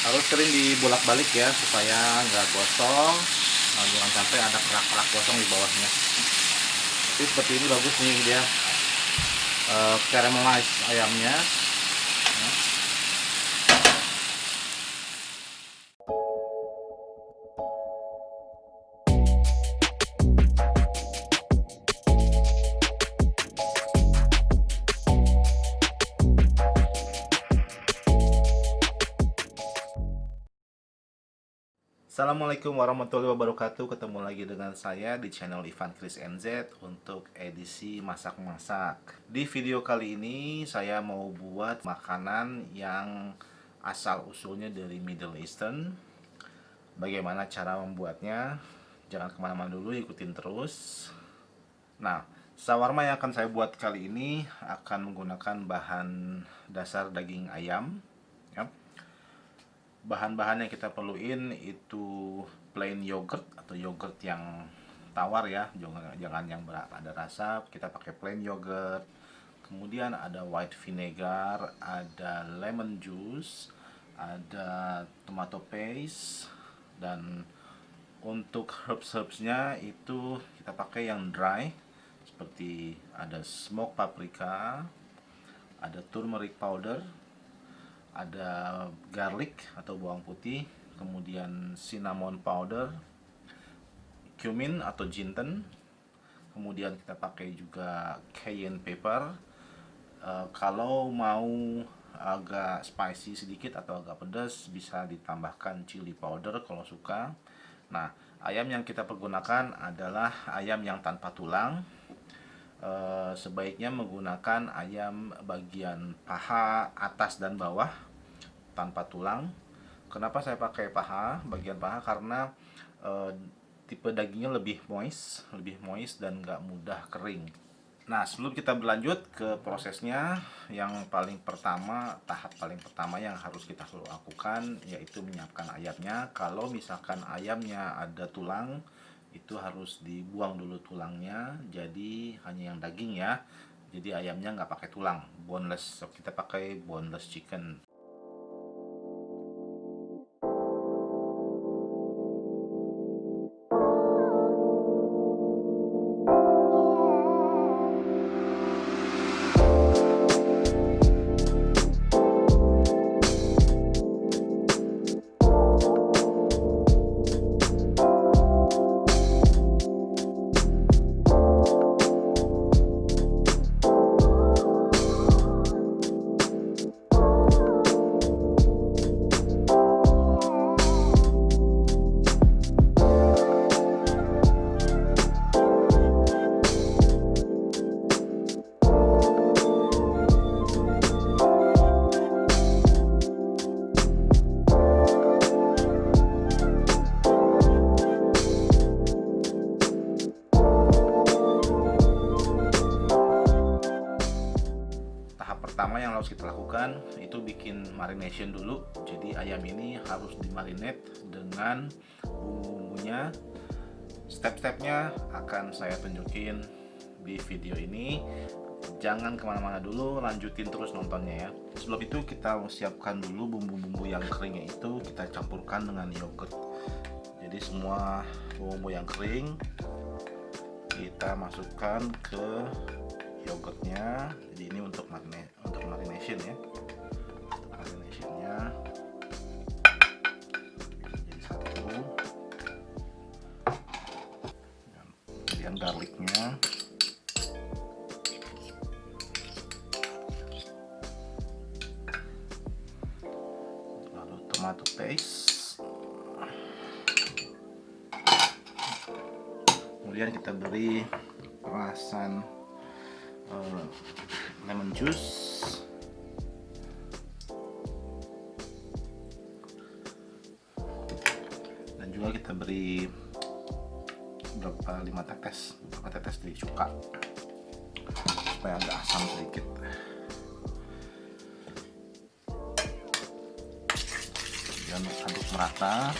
Harus sering dibolak-balik ya supaya nggak gosong. Jangan sampai ada kerak-kerak gosong di bawahnya. Tapi seperti ini bagus nih dia caramelize ayamnya. Assalamualaikum warahmatullahi wabarakatuh. Ketemu lagi dengan saya di channel Ivan Chris NZ untuk edisi masak-masak. Di video kali ini saya mau buat makanan yang asal usulnya dari Middle Eastern. Bagaimana cara membuatnya? Jangan kemana-mana dulu, ikutin terus. Nah, shawarma yang akan saya buat kali ini akan menggunakan bahan dasar daging ayam ya. Bahan-bahan yang kita perluin itu plain yogurt atau yogurt yang tawar ya, jangan yang ada rasa. Kita pakai plain yogurt. Kemudian ada white vinegar, ada lemon juice, ada tomato paste, dan untuk herbs-herbsnya itu kita pakai yang dry seperti ada smoked paprika, ada turmeric powder, ada garlic atau bawang putih, kemudian cinnamon powder, cumin atau jinten, kemudian kita pakai juga cayenne pepper. Kalau mau agak spicy sedikit atau agak pedas bisa ditambahkan chili powder kalau suka. Nah, ayam yang kita pergunakan adalah ayam yang tanpa tulang. Sebaiknya menggunakan ayam bagian paha atas dan bawah tanpa tulang. Kenapa saya pakai bagian paha? Karena tipe dagingnya lebih moist dan nggak mudah kering. Nah, sebelum kita berlanjut ke prosesnya, tahap paling pertama yang harus kita lakukan yaitu menyiapkan ayamnya. Kalau misalkan ayamnya ada tulang, itu harus dibuang dulu tulangnya, jadi hanya yang daging ya. Jadi ayamnya nggak pakai tulang, boneless. So, kita pakai boneless chicken. Pertama yang harus kita lakukan itu bikin marination dulu. Jadi ayam ini harus dimarinate dengan bumbu-bumbunya. Step-stepnya akan saya tunjukin di video ini. Jangan kemana-mana dulu, lanjutin terus nontonnya ya. Sebelum itu kita siapkan dulu bumbu-bumbu yang keringnya itu kita campurkan dengan yogurt. Jadi semua bumbu yang kering kita masukkan ke yogurtnya. Jadi ini untuk marination ya. Untuk marinationnya jadi satu. Kemudian garlicnya, lalu tomato paste. Kemudian kita beri perasan lemon juice, dan juga kita beri beberapa tetes dari cuka supaya agak asam sedikit. Kemudian aduk merata.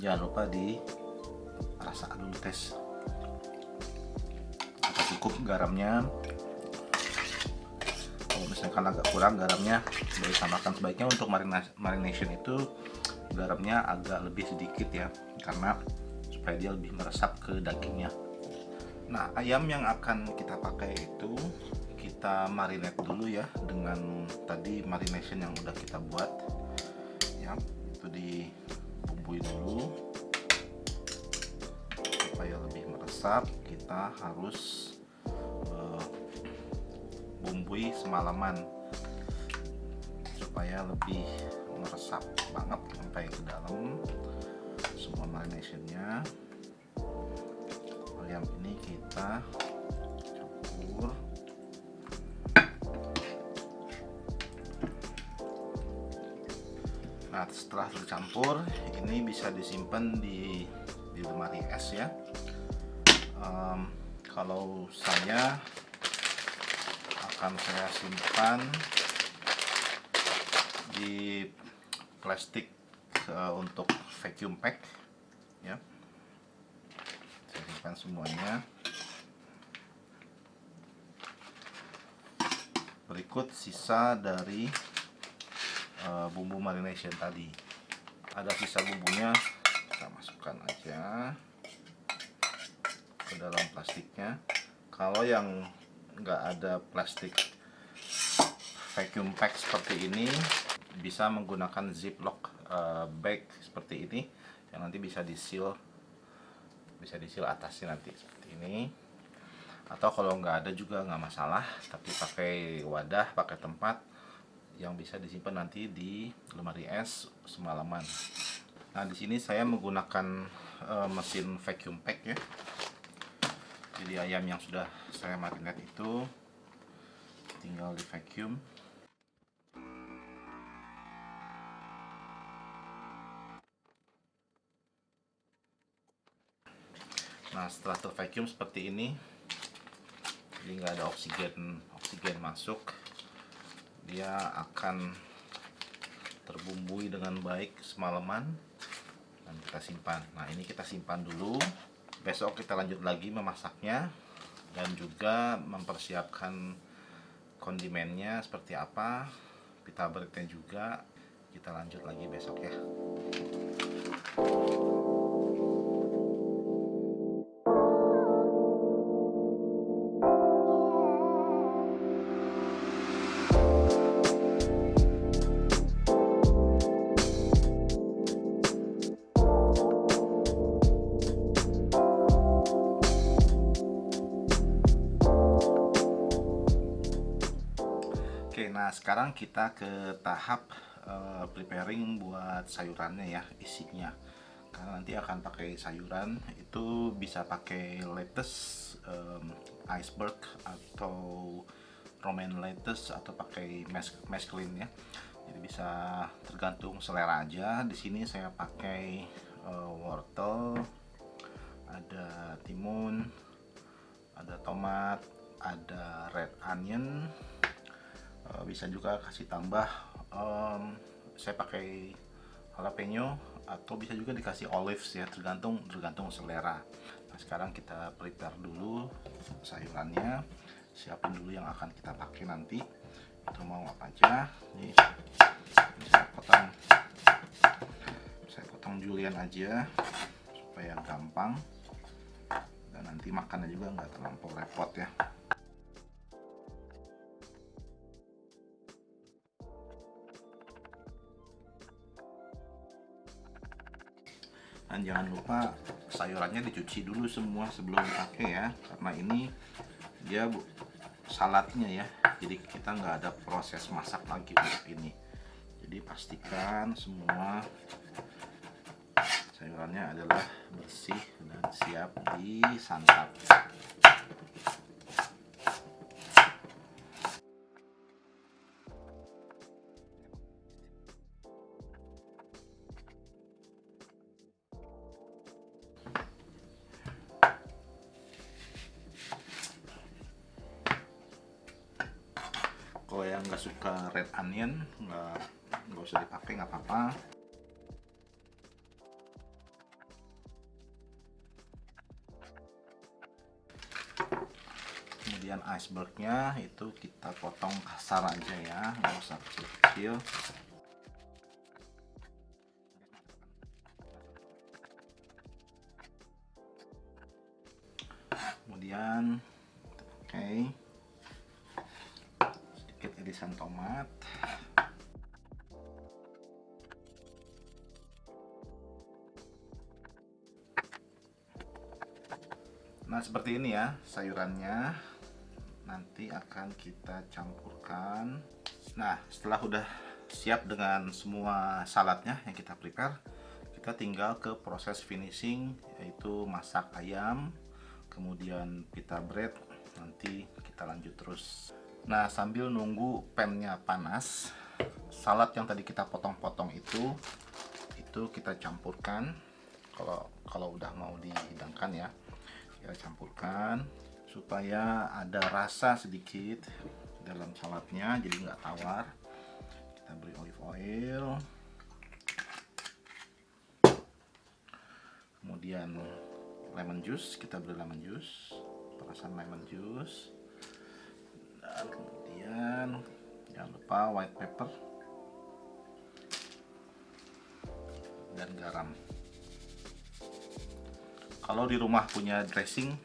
Jangan lupa di rasa dulu, tes apa cukup garamnya. Kalau misalkan agak kurang garamnya, boleh tambahkan. Sebaiknya untuk marination itu garamnya agak lebih sedikit ya, karena supaya dia lebih meresap ke dagingnya. Nah, ayam yang akan kita pakai itu kita marinate dulu ya dengan tadi marination yang udah kita buat ya. Itu dibumbui dulu supaya lebih meresap. Kita harus bumbui semalaman supaya lebih meresap banget sampai ke dalam semua marinationnya. Ayam ini kita campur. Nah, setelah tercampur, ini bisa disimpan di lemari es ya. Kalau saya akan saya simpan di plastik untuk vacuum pack ya. Saya simpan semuanya. Berikut sisa dari bumbu marination tadi. Ada sisa bumbunya, kita masukkan aja ke dalam plastiknya. Kalau yang nggak ada plastik vacuum pack seperti ini, bisa menggunakan ziplock bag seperti ini yang nanti bisa diseal atasnya nanti seperti ini. Atau kalau nggak ada juga nggak masalah, tapi pakai wadah, pakai tempat yang bisa disimpan nanti di lemari es semalaman. Nah, di sini saya menggunakan mesin vacuum pack ya. Jadi ayam yang sudah saya marinate itu tinggal di vacuum. Nah, setelah tervacuum seperti ini, jadi nggak ada oksigen masuk, dia akan terbumbui dengan baik semalaman dan kita simpan. Nah, ini kita simpan dulu. Besok kita lanjut lagi memasaknya dan juga mempersiapkan kondimennya seperti apa, pita breadnya juga. Kita lanjut lagi besok ya. Oke, nah sekarang kita ke tahap preparing buat sayurannya ya, isinya. Karena nanti akan pakai sayuran, itu bisa pakai lettuce, iceberg, atau romaine lettuce, atau pakai mesclun ya. Jadi bisa tergantung selera aja. Di sini saya pakai wortel, ada timun, ada tomat, ada red onion. Bisa juga kasih tambah, saya pakai jalapeno atau bisa juga dikasih olives ya, tergantung selera. Nah, sekarang kita prepare dulu sayurannya, siapin dulu yang akan kita pakai nanti. Itu mau apa aja. Ini saya potong julienne aja supaya gampang dan nanti makannya juga nggak terlampau repot ya. Dan jangan lupa sayurannya dicuci dulu semua sebelum dipakai ya, karena ini dia saladnya ya, jadi kita nggak ada proses masak lagi untuk ini. Jadi pastikan semua sayurannya adalah bersih dan siap disantap. Kalau yang nggak suka red onion, nggak usah dipakai, nggak apa-apa. Kemudian icebergnya itu kita potong kasar aja ya, nggak usah kecil-kecil. Kemudian sedikit irisan tomat. Nah, seperti ini ya sayurannya. Nanti akan kita campurkan. Nah, setelah udah siap dengan semua saladnya yang kita prepare, kita tinggal ke proses finishing, yaitu masak ayam, kemudian pita bread. Nanti kita lanjut terus. Nah, sambil nunggu pannya panas, salad yang tadi kita potong-potong itu kita campurkan. Kalau udah mau dihidangkan ya, kita campurkan supaya ada rasa sedikit dalam saladnya, jadi nggak tawar. Kita beri olive oil, kemudian lemon juice, kita beri lemon juice, perasan lemon juice, dan kemudian jangan lupa white pepper dan garam. Kalau di rumah punya dressing,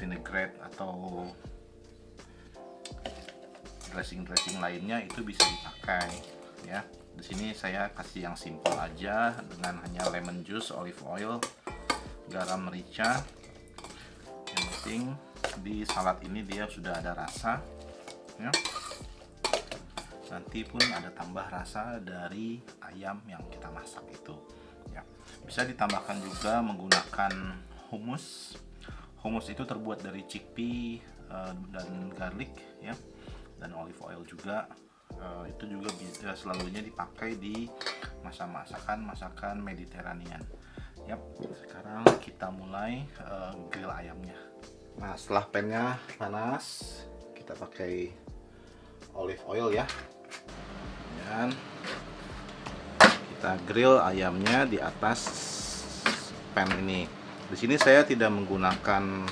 vinaigrette atau dressing lainnya itu bisa dipakai ya. Di sini saya kasih yang simple aja dengan hanya lemon juice, olive oil, garam merica. Yang penting di salad ini dia sudah ada rasa ya. Nanti pun ada tambah rasa dari ayam yang kita masak itu ya. Bisa ditambahkan juga menggunakan hummus. Hummus itu terbuat dari chickpea dan garlic ya, dan olive oil juga. Itu juga bisa selalunya dipakai di masakan Mediterranean. Yap, sekarang kita mulai grill ayamnya. Nah, setelah pannya panas, kita pakai olive oil ya, dan kita grill ayamnya di atas pan ini. Di sini saya tidak menggunakan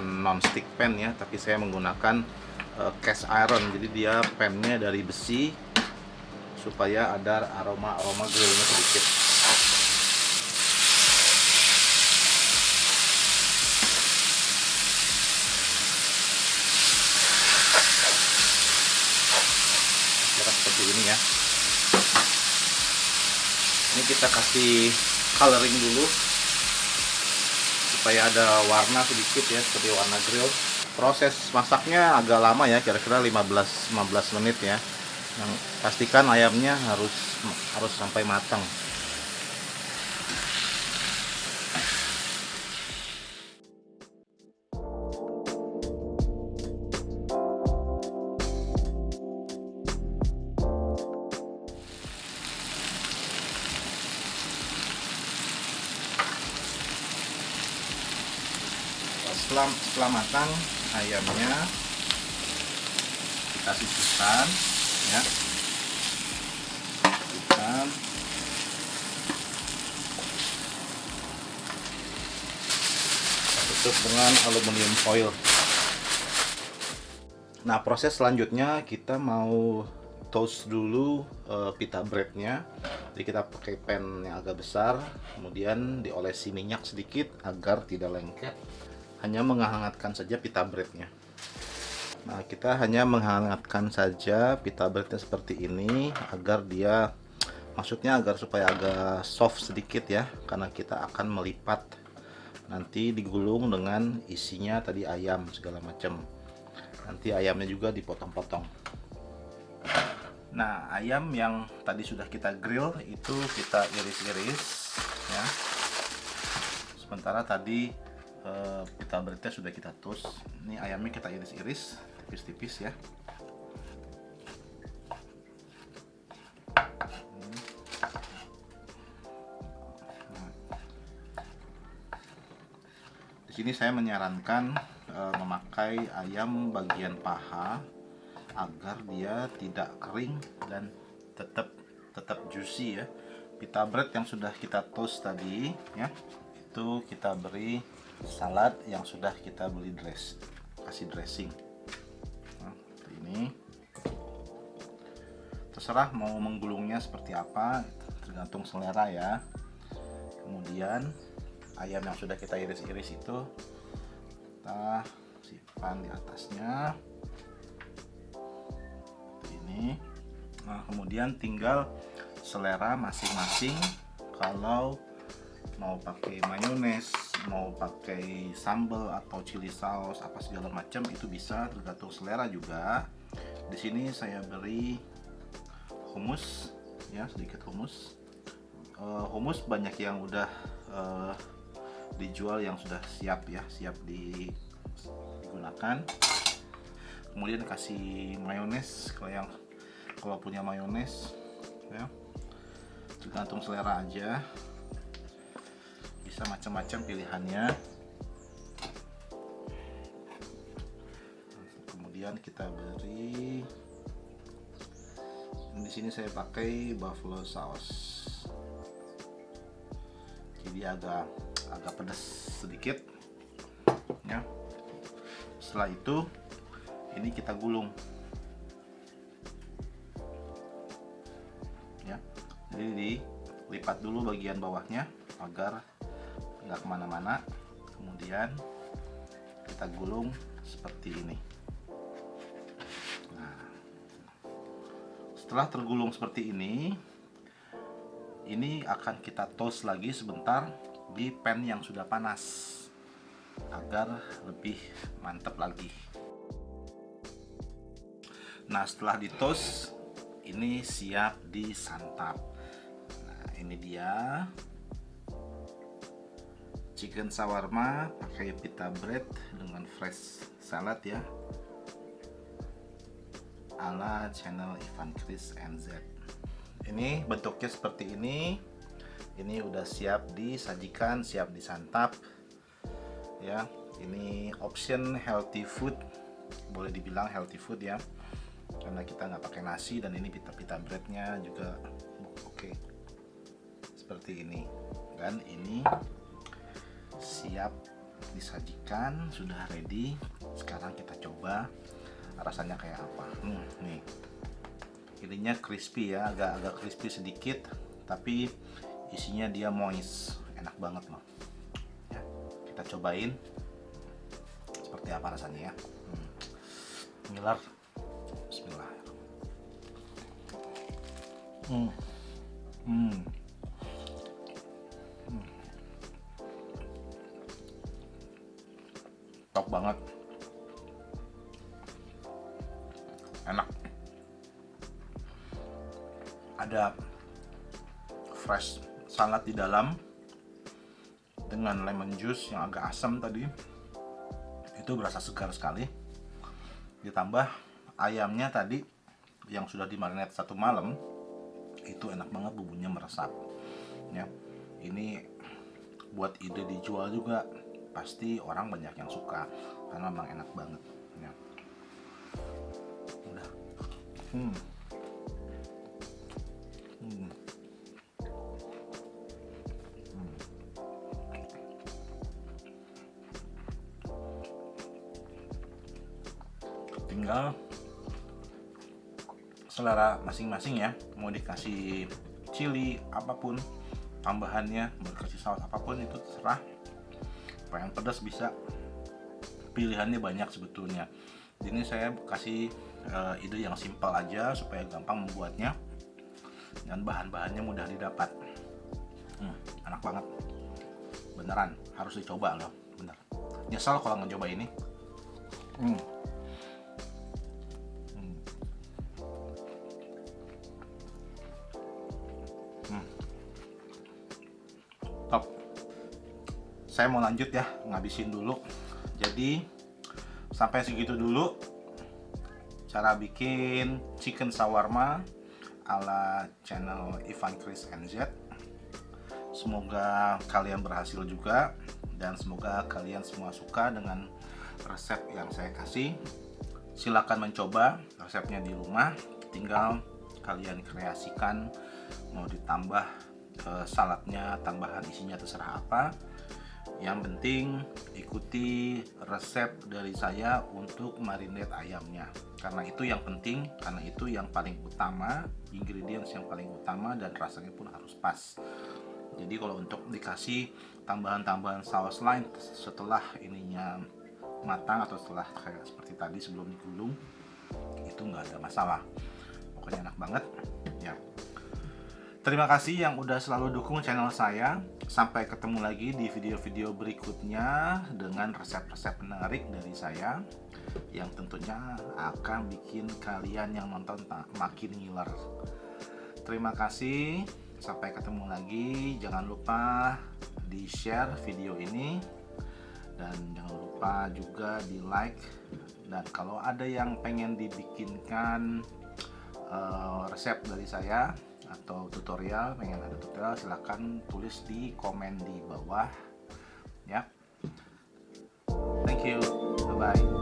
non-stick pan ya, tapi saya menggunakan cast iron. Jadi dia pannya dari besi supaya ada aroma grillnya sedikit. Kira seperti ini ya. Ini kita kasih coloring dulu supaya ada warna sedikit ya, seperti warna grill. Proses masaknya agak lama ya, kira-kira 15 menit ya. Yang pastikan ayamnya harus sampai matang. Setelah matang ayamnya kita sisihkan ya, kita tutup dengan aluminium foil. Nah, proses selanjutnya kita mau toast dulu pita breadnya. Jadi kita pakai pan yang agak besar, kemudian diolesi minyak sedikit agar tidak lengket. Hanya menghangatkan saja pita breadnya. Nah, kita hanya menghangatkan saja pita breadnya seperti ini agar dia, maksudnya supaya agak soft sedikit ya, karena kita akan melipat nanti digulung dengan isinya tadi ayam segala macam. Nanti ayamnya juga dipotong-potong. Nah, ayam yang tadi sudah kita grill itu kita iris-iris ya. Sementara tadi pita breadnya sudah kita toast. Ini ayamnya kita iris-iris tipis-tipis ya. Di sini saya menyarankan memakai ayam bagian paha agar dia tidak kering dan tetap juicy ya. Pita bread yang sudah kita toast tadi ya, itu kita beri salad yang sudah kita beli kasih dressing. Nah, seperti ini. Terserah mau menggulungnya seperti apa, tergantung selera ya. Kemudian ayam yang sudah kita iris-iris itu kita simpan di atasnya seperti ini. Nah, kemudian tinggal selera masing-masing. Kalau mau pakai mayones, mau pakai sambal atau chili sauce apa segala macam itu bisa, tergantung selera juga. Di sini saya beri hummus ya, sedikit hummus. Hummus banyak yang udah dijual yang sudah siap ya, siap digunakan. Kemudian kasih mayones kalau punya mayones ya, tergantung selera aja, bisa macam-macam pilihannya. Kemudian kita beri, di sini saya pakai buffalo sauce, jadi agak pedas sedikit ya. Setelah itu ini kita gulung ya, jadi dilipat dulu bagian bawahnya agar nggak kemana-mana. Kemudian kita gulung seperti ini. Nah, setelah tergulung seperti ini akan kita toast lagi sebentar di pan yang sudah panas agar lebih mantap lagi. Nah, setelah di toast ini siap disantap. Nah, ini dia chicken shawarma pakai pita bread dengan fresh salad ya, ala channel Ivan Chris NZ. Ini bentuknya seperti ini. Ini udah siap disajikan, siap disantap ya. Ini option healthy food, boleh dibilang healthy food ya, karena kita nggak pakai nasi, dan ini pita breadnya juga oke. Seperti ini, dan ini siap disajikan, sudah ready. Sekarang kita coba rasanya kayak apa. Nih, ininya crispy ya, agak crispy sedikit, tapi isinya dia moist, enak banget loh ya. Kita cobain seperti apa rasanya ya. Ngiler, bismillah. Top banget, enak. Ada fresh salad di dalam dengan lemon juice yang agak asam tadi, itu berasa segar sekali. Ditambah ayamnya tadi yang sudah dimarinate 1 malam, itu enak banget, bumbunya meresap ya. Ini buat ide dijual juga, pasti orang banyak yang suka karena memang enak banget ya. Udah. Tinggal selera masing-masing ya, mau dikasih chili apapun tambahannya, mau dikasih saus apapun itu terserah. Pengen pedas bisa, pilihannya banyak sebetulnya. Ini saya kasih ide yang simpel aja supaya gampang membuatnya, dan bahan-bahannya mudah didapat. Enak banget, beneran harus dicoba loh, bener. Nyesal kalau nggak coba ini. Top. Saya mau lanjut ya, ngabisin dulu. Jadi sampai segitu dulu cara bikin chicken shawarma ala channel Ivan Chris NZ. Semoga kalian berhasil juga, dan semoga kalian semua suka dengan resep yang saya kasih. Silakan mencoba resepnya di rumah, tinggal kalian kreasikan, mau ditambah saladnya, tambahan isinya terserah apa. Yang penting ikuti resep dari saya untuk marinate ayamnya. Karena itu yang penting, karena itu yang paling utama, ingredients yang paling utama, dan rasanya pun harus pas. Jadi kalau untuk dikasih tambahan-tambahan saus lain setelah ininya matang atau setelah kayak seperti tadi sebelum digulung, itu nggak ada masalah. Pokoknya enak banget ya. Terima kasih yang udah selalu dukung channel saya. Sampai ketemu lagi di video-video berikutnya dengan resep-resep menarik dari saya yang tentunya akan bikin kalian yang nonton makin ngiler. Terima kasih. Sampai ketemu lagi. Jangan lupa di-share video ini dan jangan lupa juga di-like. Dan kalau ada yang pengen dibikinkan resep dari saya atau tutorial, pengen ada tutorial, silahkan tulis di komen di bawah ya. Thank you, bye bye.